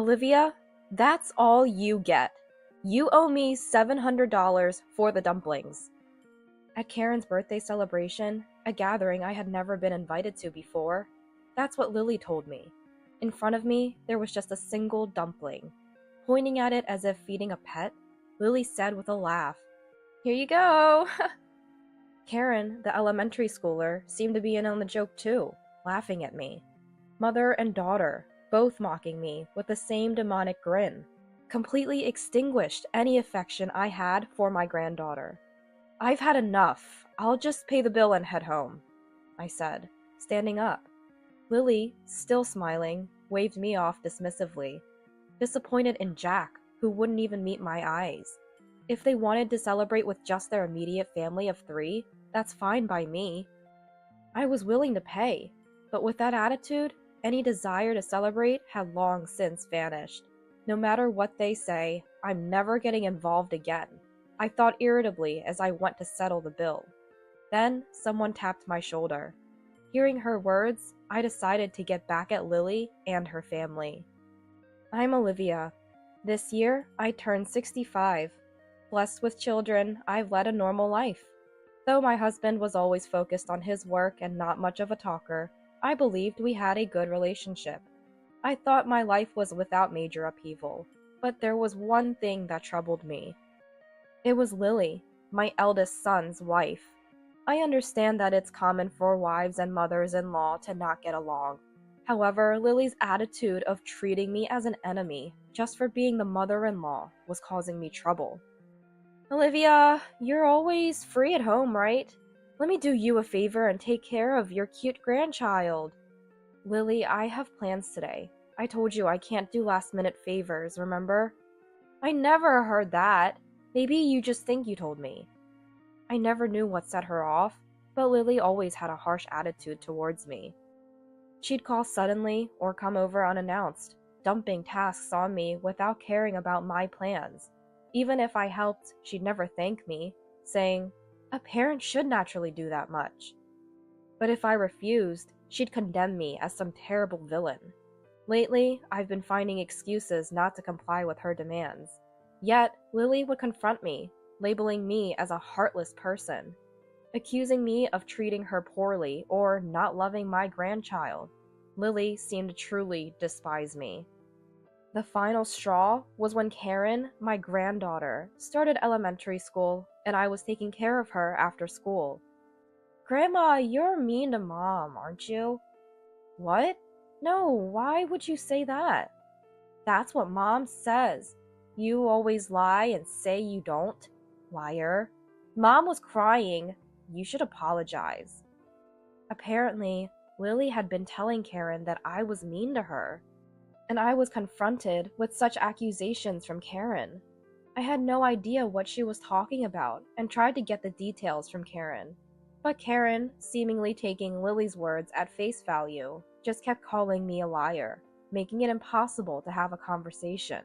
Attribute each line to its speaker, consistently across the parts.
Speaker 1: Olivia, that's all you get. You owe me $700 for the dumplings. At Karen's birthday celebration, a gathering I had never been invited to before, that's what Lily told me. In front of me, there was just a single dumpling. Pointing at it as if feeding a pet, Lily said with a laugh, "Here you go!" Karen, the elementary schooler, seemed to be in on the joke too, laughing at me. Mother and daughter, both mocking me with the same demonic grin, completely extinguished any affection I had for my granddaughter. "I've had enough. I'll just pay the bill and head home," I said, standing up. Lily, still smiling, waved me off dismissively, disappointed in Jack, who wouldn't even meet my eyes. If they wanted to celebrate with just their immediate family of 3, that's fine by me. I was willing to pay, but with that attitude, any desire to celebrate had long since vanished. No matter what they say, I'm never getting involved again, I thought irritably as I went to settle the bill. Then someone tapped my shoulder. Hearing her words, I decided to get back at Lily and her family. "I'm Olivia. This year, I turned 65. Blessed with children, I've led a normal life. Though my husband was always focused on his work and not much of a talker, I believed we had a good relationship. I thought my life was without major upheaval, but there was one thing that troubled me. It was Lily, my eldest son's wife. I understand that it's common for wives and mothers-in-law to not get along. However, Lily's attitude of treating me as an enemy just for being the mother-in-law was causing me trouble. "Olivia, you're always free at home, right? Let me do you a favor and take care of your cute grandchild." "Lily, I have plans today. I told you I can't do last-minute favors, remember?" "I never heard that. Maybe you just think you told me." I never knew what set her off, but Lily always had a harsh attitude towards me. She'd call suddenly or come over unannounced, dumping tasks on me without caring about my plans. Even if I helped, she'd never thank me, saying, "A parent should naturally do that much." But if I refused, she'd condemn me as some terrible villain. Lately, I've been finding excuses not to comply with her demands. Yet, Lily would confront me, labeling me as a heartless person, accusing me of treating her poorly or not loving my grandchild. Lily seemed to truly despise me. The final straw was when Karen, my granddaughter, started elementary school and I was taking care of her after school. "Grandma, you're mean to Mom, aren't you?" "What? No, why would you say that?" "That's what Mom says. You always lie and say you don't. Liar. Mom was crying. You should apologize." Apparently, Lily had been telling Karen that I was mean to her, and I was confronted with such accusations from Karen. I had no idea what she was talking about and tried to get the details from Karen. But Karen, seemingly taking Lily's words at face value, just kept calling me a liar, making it impossible to have a conversation.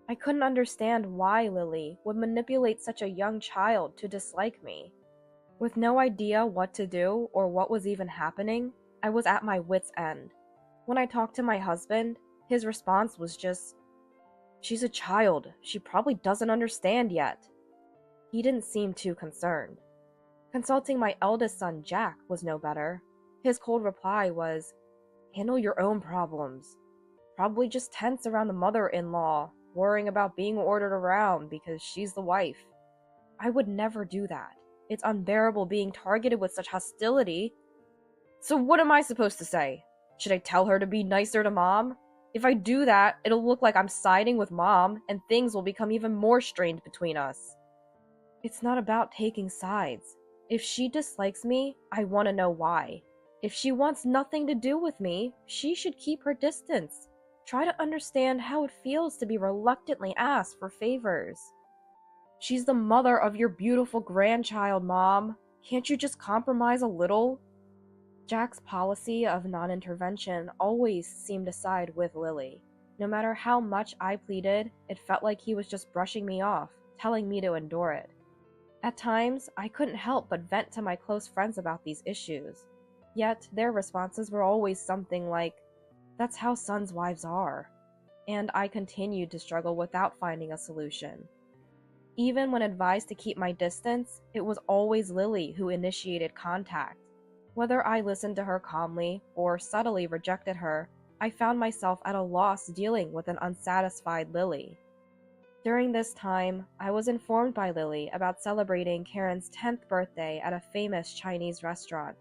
Speaker 1: I couldn't understand why Lily would manipulate such a young child to dislike me. With no idea what to do or what was even happening, I was at my wit's end. When I talked to my husband, his response was just, "She's a child. She probably doesn't understand yet." He didn't seem too concerned. Consulting my eldest son, Jack, was no better. His cold reply was, "Handle your own problems. Probably just tense around the mother-in-law, worrying about being ordered around because she's the wife." I would never do that. It's unbearable being targeted with such hostility. "So what am I supposed to say? Should I tell her to be nicer to Mom? If I do that, it'll look like I'm siding with Mom, and things will become even more strained between us." "It's not about taking sides. If she dislikes me, I want to know why. If she wants nothing to do with me, she should keep her distance. Try to understand how it feels to be reluctantly asked for favors." "She's the mother of your beautiful grandchild, Mom. Can't you just compromise a little?" Jack's policy of non-intervention always seemed to side with Lily. No matter how much I pleaded, it felt like he was just brushing me off, telling me to endure it. At times, I couldn't help but vent to my close friends about these issues. Yet, their responses were always something like, "That's how sons' wives are." and I continued to struggle without finding a solution. Even when advised to keep my distance, it was always Lily who initiated contact. Whether I listened to her calmly or subtly rejected her, I found myself at a loss dealing with an unsatisfied Lily. During this time, I was informed by Lily about celebrating Karen's 10th birthday at a famous Chinese restaurant.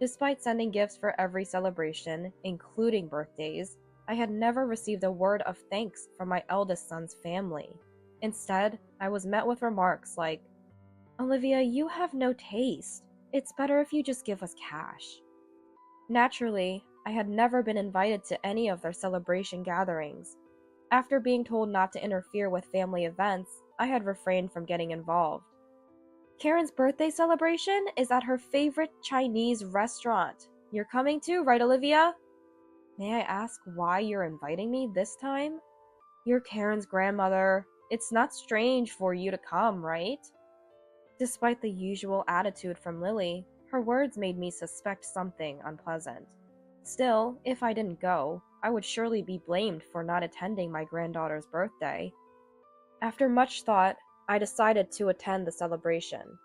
Speaker 1: Despite sending gifts for every celebration, including birthdays, I had never received a word of thanks from my eldest son's family. Instead, I was met with remarks like, "Olivia, you have no taste. It's better if you just give us cash." Naturally, I had never been invited to any of their celebration gatherings. After being told not to interfere with family events, I had refrained from getting involved. Karen's birthday celebration is at her favorite Chinese restaurant. You're coming too, right, Olivia? May I ask why you're inviting me this time? You're Karen's grandmother. It's not strange for you to come, right? Despite the usual attitude from Lily, her words made me suspect something unpleasant. Still, if I didn't go, I would surely be blamed for not attending my granddaughter's birthday. After much thought, I decided to attend the celebration.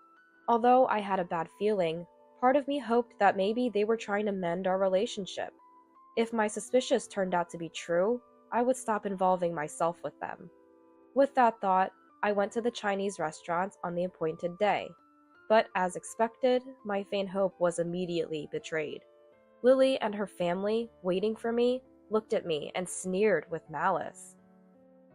Speaker 1: Although I had a bad feeling, part of me hoped that maybe they were trying to mend our relationship. If my suspicions turned out to be true, I would stop involving myself with them. With that thought, I went to the Chinese restaurant on the appointed day. But as expected, my faint hope was immediately betrayed. Lily and her family, waiting for me, looked at me and sneered with malice.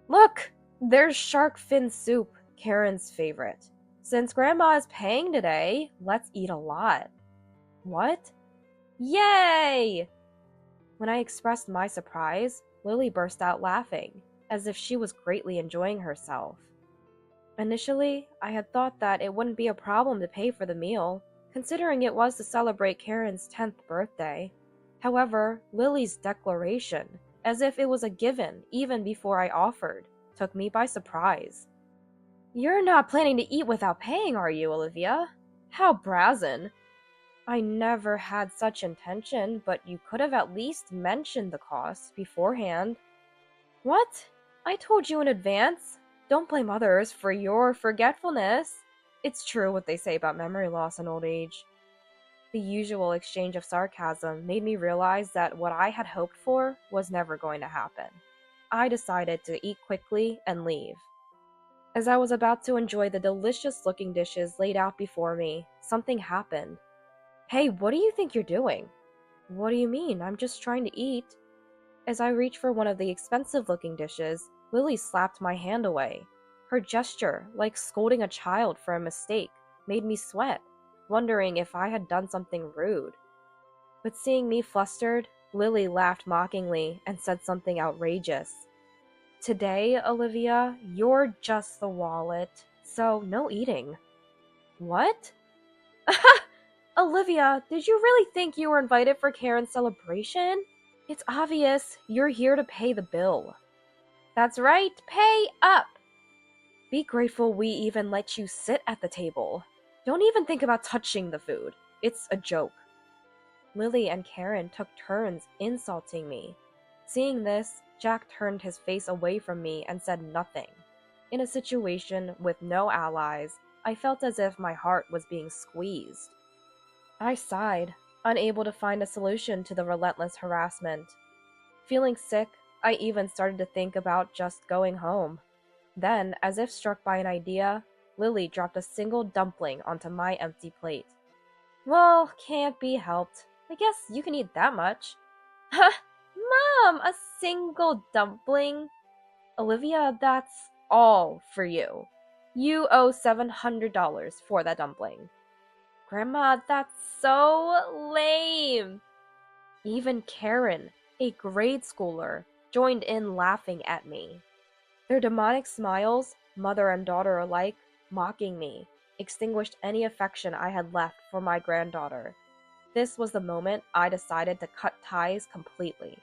Speaker 1: "Look! There's shark fin soup, Karen's favorite. Since Grandma is paying today, let's eat a lot." What? Yay! When I expressed my surprise, Lily burst out laughing, as if she was greatly enjoying herself. Initially, I had thought that it wouldn't be a problem to pay for the meal, considering it was to celebrate Karen's 10th birthday. However, Lily's declaration, as if it was a given even before I offered, took me by surprise. "You're not planning to eat without paying, are you, Olivia? How brazen." "I never had such intention, but you could have at least mentioned the cost beforehand." "What? I told you in advance. Don't blame others for your forgetfulness. It's true what they say about memory loss and old age." The usual exchange of sarcasm made me realize that what I had hoped for was never going to happen. I decided to eat quickly and leave. As I was about to enjoy the delicious-looking dishes laid out before me, something happened. "Hey, what do you think you're doing?" "What do you mean? I'm just trying to eat." As I reached for one of the expensive-looking dishes, Lily slapped my hand away. Her gesture, like scolding a child for a mistake, made me sweat, wondering if I had done something rude. But seeing me flustered, Lily laughed mockingly and said something outrageous. "Today, Olivia, you're just the wallet, so no eating." "What?" "Olivia, did you really think you were invited for Karen's celebration? It's obvious you're here to pay the bill." "That's right, pay up!" "Be grateful we even let you sit at the table. Don't even think about touching the food. It's a joke." Lily and Karen took turns insulting me. Seeing this, Jack turned his face away from me and said nothing. In a situation with no allies, I felt as if my heart was being squeezed. I sighed, unable to find a solution to the relentless harassment. Feeling sick, I even started to think about just going home. Then, as if struck by an idea, Lily dropped a single dumpling onto my empty plate. "Well, can't be helped. I guess you can eat that much." "Huh? Mom, a single dumpling?" "Olivia, that's all for you. You owe $700 for that dumpling." "Grandma, that's so lame." Even Karen, a grade schooler, joined in laughing at me. Their demonic smiles, mother and daughter alike, mocking me, extinguished any affection I had left for my granddaughter. This was the moment I decided to cut ties completely.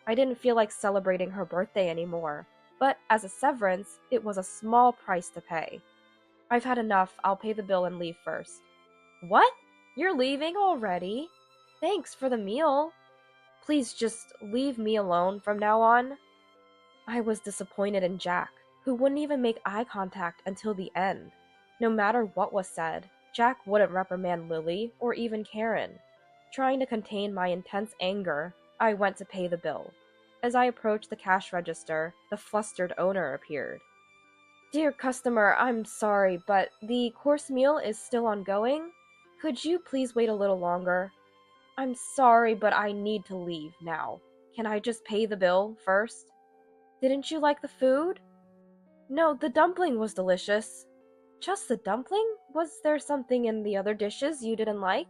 Speaker 1: I didn't feel like celebrating her birthday anymore, but as a severance, it was a small price to pay. "I've had enough. I'll pay the bill and leave first." "What? You're leaving already? Thanks for the meal. Please just leave me alone from now on." I was disappointed in Jack, who wouldn't even make eye contact until the end. No matter what was said, Jack wouldn't reprimand Lily or even Karen. Trying to contain my intense anger, I went to pay the bill. As I approached the cash register, the flustered owner appeared. "Dear customer, I'm sorry, but the course meal is still ongoing. Could you please wait a little longer? I'm sorry, but I need to leave now. Can I just pay the bill first?" "Didn't you like the food?" "No, the dumpling was delicious." "Just the dumpling? Was there something in the other dishes you didn't like?"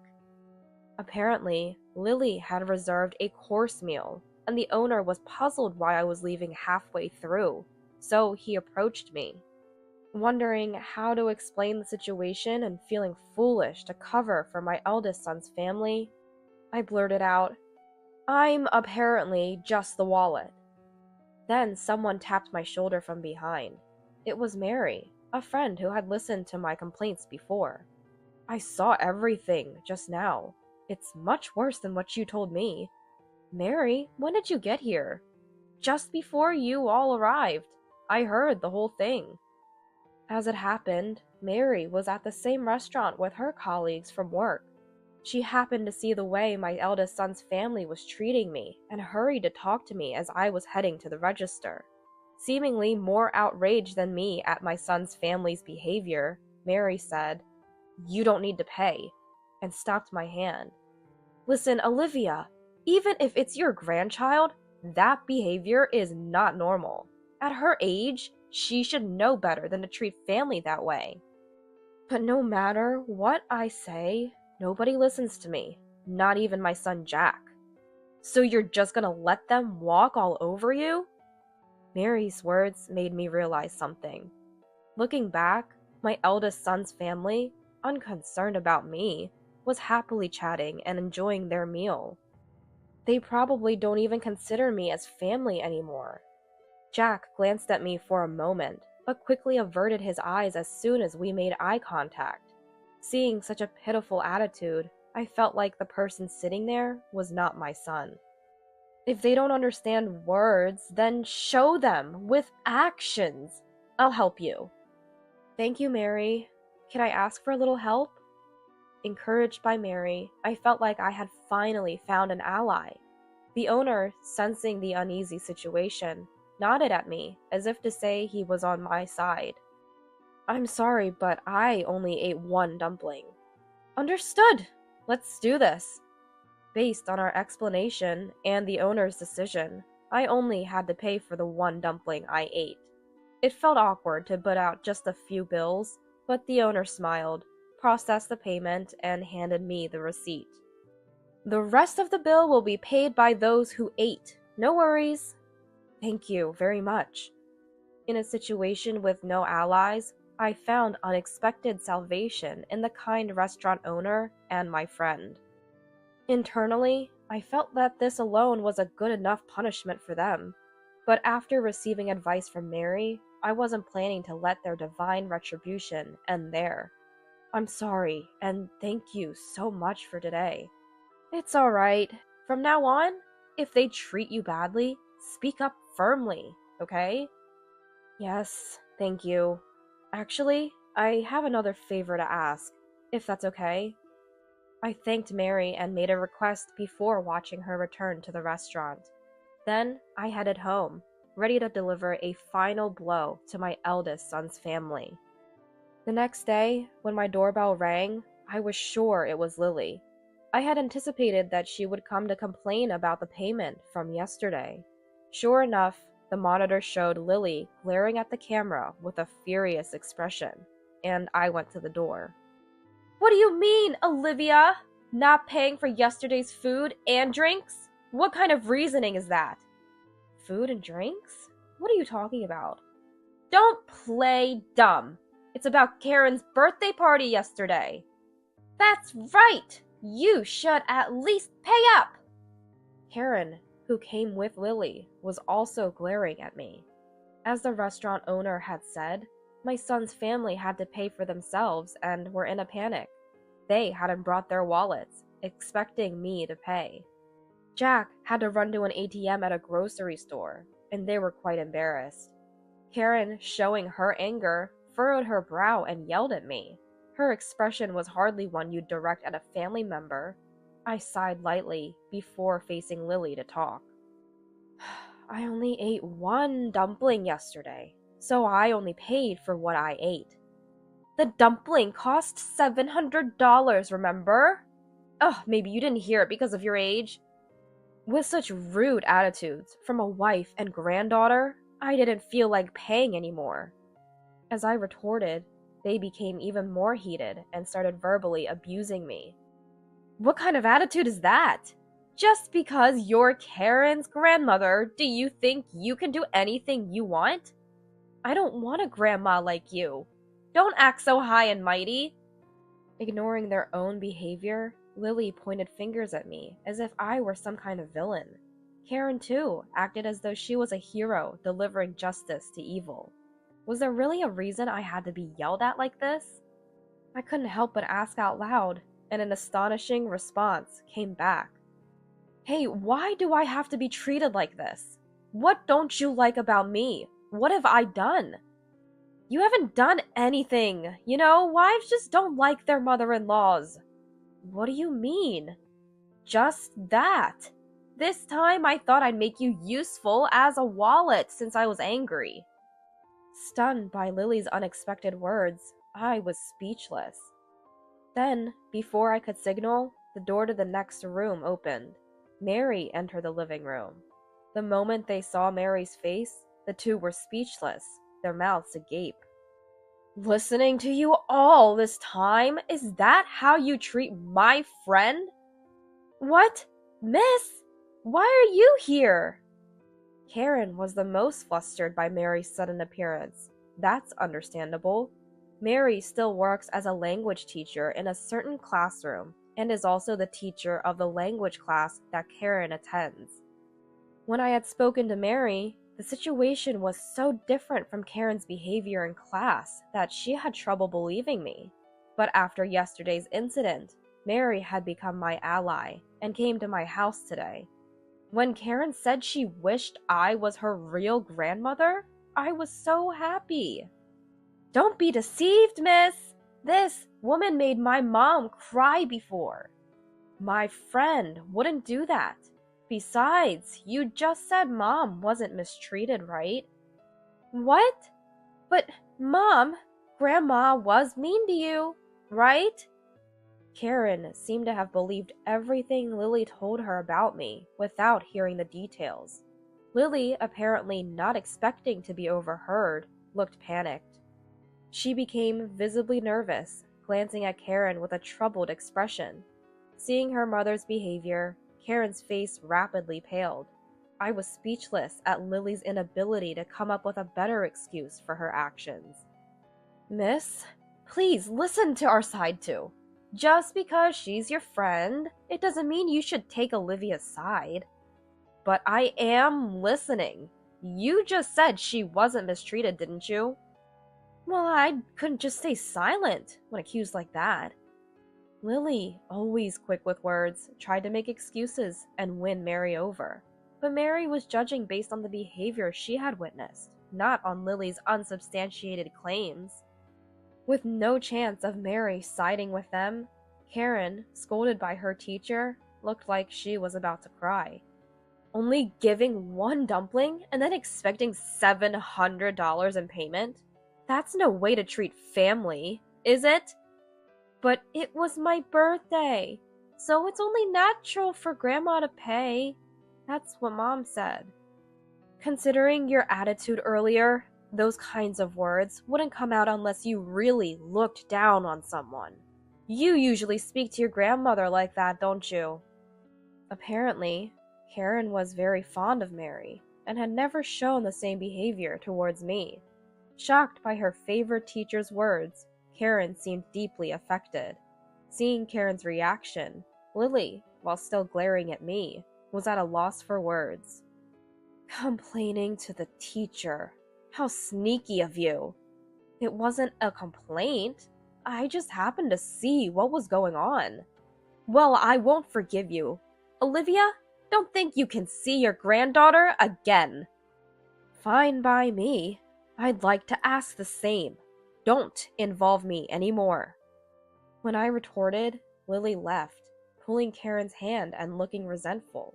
Speaker 1: Apparently, Lily had reserved a course meal, and the owner was puzzled why I was leaving halfway through, so he approached me. Wondering how to explain the situation and feeling foolish to cover for my eldest son's family, I blurted out, "I'm apparently just the wallet." Then someone tapped my shoulder from behind. It was Mary, a friend who had listened to my complaints before. "I saw everything just now. It's much worse than what you told me." "Mary, when did you get here?" "Just before you all arrived. I heard the whole thing." As it happened, Mary was at the same restaurant with her colleagues from work. She happened to see the way my eldest son's family was treating me and hurried to talk to me as I was heading to the register. Seemingly more outraged than me at my son's family's behavior, Mary said, "You don't need to pay," and stopped my hand. "Listen, Olivia, even if it's your grandchild, that behavior is not normal. At her age, she should know better than to treat family that way." But no matter what I say, nobody listens to me, not even my son Jack. "So you're just gonna let them walk all over you?" Mary's words made me realize something. Looking back, my eldest son's family, unconcerned about me, was happily chatting and enjoying their meal. They probably don't even consider me as family anymore. Jack glanced at me for a moment, but quickly averted his eyes as soon as we made eye contact. Seeing such a pitiful attitude, I felt like the person sitting there was not my son. If they don't understand words, then show them with actions. I'll help you. "Thank you, Mary. Can I ask for a little help?" Encouraged by Mary, I felt like I had finally found an ally. The owner, sensing the uneasy situation, nodded at me as if to say he was on my side. "I'm sorry, but I only ate one dumpling." "Understood. Let's do this." Based on our explanation and the owner's decision, I only had to pay for the one dumpling I ate. It felt awkward to put out just a few bills, but the owner smiled, processed the payment, and handed me the receipt. "The rest of the bill will be paid by those who ate. No worries." "Thank you very much." In a situation with no allies, I found unexpected salvation in the kind restaurant owner and my friend. Internally, I felt that this alone was a good enough punishment for them, but after receiving advice from Mary, I wasn't planning to let their divine retribution end there. "I'm sorry, and thank you so much for today." "It's alright. From now on, if they treat you badly, speak up firmly, okay?" "Yes, thank you. Actually, I have another favor to ask, if that's okay." I thanked Mary and made a request before watching her return to the restaurant. Then I headed home, ready to deliver a final blow to my eldest son's family. The next day, when my doorbell rang, I was sure it was Lily. I had anticipated that she would come to complain about the payment from yesterday. Sure enough, the monitor showed Lily glaring at the camera with a furious expression, and I went to the door. "What do you mean, Olivia? Not paying for yesterday's food and drinks? What kind of reasoning is that?" "Food and drinks? What are you talking about?" "Don't play dumb. It's about Karen's birthday party yesterday." "That's right! You should at least pay up!" Karen, who came with Lily, was also glaring at me. As the restaurant owner had said, my son's family had to pay for themselves and were in a panic. They hadn't brought their wallets, expecting me to pay. Jack had to run to an ATM at a grocery store, and they were quite embarrassed. Karen, showing her anger, furrowed her brow and yelled at me. Her expression was hardly one you'd direct at a family member. I sighed lightly before facing Lily to talk. I only ate one dumpling yesterday, so I only paid for what I ate. The dumpling cost $700, remember? Oh, maybe you didn't hear it because of your age. With such rude attitudes from a wife and granddaughter, I didn't feel like paying anymore. As I retorted, they became even more heated and started verbally abusing me. What kind of attitude is that? Just because you're Karen's grandmother, do you think you can do anything you want? I don't want a grandma like you. Don't act so high and mighty. Ignoring their own behavior, Lily pointed fingers at me as if I were some kind of villain. Karen, too, acted as though she was a hero delivering justice to evil. Was there really a reason I had to be yelled at like this? I couldn't help but ask out loud, and an astonishing response came back. Hey, why do I have to be treated like this? What don't you like about me? What have I done? You haven't done anything. You know, wives just don't like their mother-in-laws. What do you mean? Just that. This time I thought I'd make you useful as a wallet since I was angry. Stunned by Lily's unexpected words, I was speechless. Then, before I could signal, the door to the next room opened. Mary entered the living room. The moment they saw Mary's face, the two were speechless, their mouths agape. Listening to you all this time? Is that how you treat my friend? What? Miss? Why are you here? Karen was the most flustered by Mary's sudden appearance. That's understandable. Mary still works as a language teacher in a certain classroom and is also the teacher of the language class that Karen attends. When I had spoken to Mary, the situation was so different from Karen's behavior in class that she had trouble believing me. But after yesterday's incident, Mary had become my ally and came to my house today. When Karen said she wished I was her real grandmother, I was so happy. Don't be deceived, miss. This woman made my mom cry before. My friend wouldn't do that. Besides, you just said Mom wasn't mistreated, right? What? But, Mom, Grandma was mean to you, right? Karen seemed to have believed everything Lily told her about me without hearing the details. Lily, apparently not expecting to be overheard, looked panicked. She became visibly nervous, glancing at Karen with a troubled expression. Seeing her mother's behavior, Karen's face rapidly paled. I was speechless at Lily's inability to come up with a better excuse for her actions. Miss, please listen to our side too. Just because she's your friend, it doesn't mean you should take Olivia's side. But I am listening. You just said she wasn't mistreated, didn't you? Well, I couldn't just stay silent when accused like that. Lily, always quick with words, tried to make excuses and win Mary over. But Mary was judging based on the behavior she had witnessed, not on Lily's unsubstantiated claims. With no chance of Mary siding with them, Karen, scolded by her teacher, looked like she was about to cry. Only giving one dumpling and then expecting $700 in payment? That's no way to treat family, is it? But it was my birthday, so it's only natural for Grandma to pay. That's what Mom said. Considering your attitude earlier, those kinds of words wouldn't come out unless you really looked down on someone. You usually speak to your grandmother like that, don't you? Apparently, Karen was very fond of Mary and had never shown the same behavior towards me. Shocked by her favorite teacher's words, Karen seemed deeply affected. Seeing Karen's reaction, Lily, while still glaring at me, was at a loss for words. Complaining to the teacher. How sneaky of you. It wasn't a complaint. I just happened to see what was going on. Well, I won't forgive you. Olivia, don't think you can see your granddaughter again. Fine by me. I'd like to ask the same. Don't involve me anymore. When I retorted, Lily left, pulling Karen's hand and looking resentful.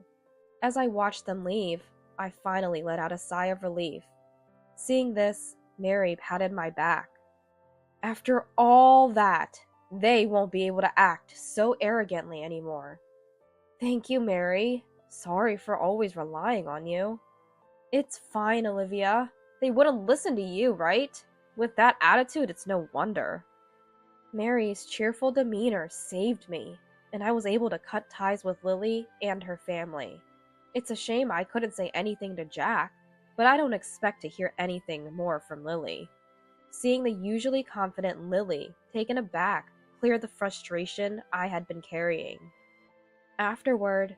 Speaker 1: As I watched them leave, I finally let out a sigh of relief. Seeing this, Mary patted my back. After all that, they won't be able to act so arrogantly anymore. Thank you, Mary. Sorry for always relying on you. It's fine, Olivia. They wouldn't listen to you, right? With that attitude, it's no wonder. Mary's cheerful demeanor saved me, and I was able to cut ties with Lily and her family. It's a shame I couldn't say anything to Jack, but I don't expect to hear anything more from Lily. Seeing the usually confident Lily taken aback cleared the frustration I had been carrying. Afterward,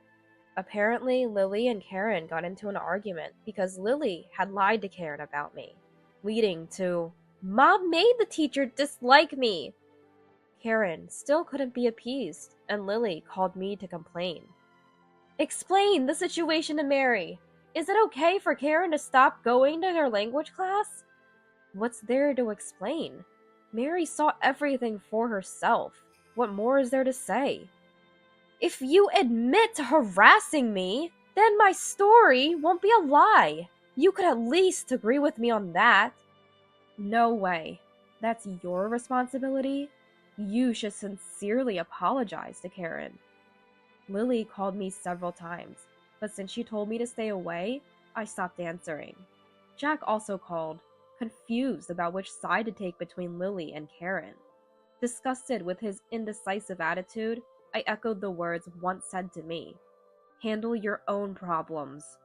Speaker 1: apparently Lily and Karen got into an argument because Lily had lied to Karen about me, leading to, "Mom made the teacher dislike me." Karen still couldn't be appeased, and Lily called me to complain. Explain the situation to Mary. Is it okay for Karen to stop going to her language class? What's there to explain? Mary saw everything for herself. What more is there to say? If you admit to harassing me, then my story won't be a lie. You could at least agree with me on that. No way. That's your responsibility. You should sincerely apologize to Karen. Lily called me several times, but since she told me to stay away, I stopped answering. Jack also called, confused about which side to take between Lily and Karen. Disgusted with his indecisive attitude, I echoed the words once said to me, "Handle your own problems."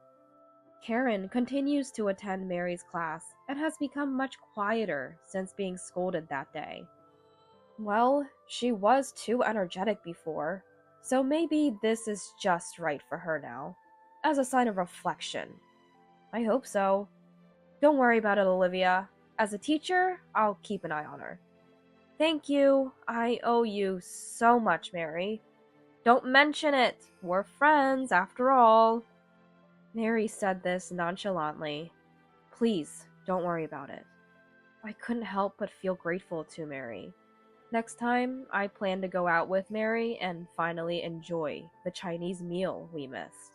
Speaker 1: Karen continues to attend Mary's class and has become much quieter since being scolded that day. Well, she was too energetic before, so maybe this is just right for her now, as a sign of reflection. I hope so. Don't worry about it, Olivia. As a teacher, I'll keep an eye on her. Thank you. I owe you so much, Mary. Don't mention it. We're friends, after all. Mary said this nonchalantly. Please, don't worry about it. I couldn't help but feel grateful to Mary. Next time, I plan to go out with Mary and finally enjoy the Chinese meal we missed.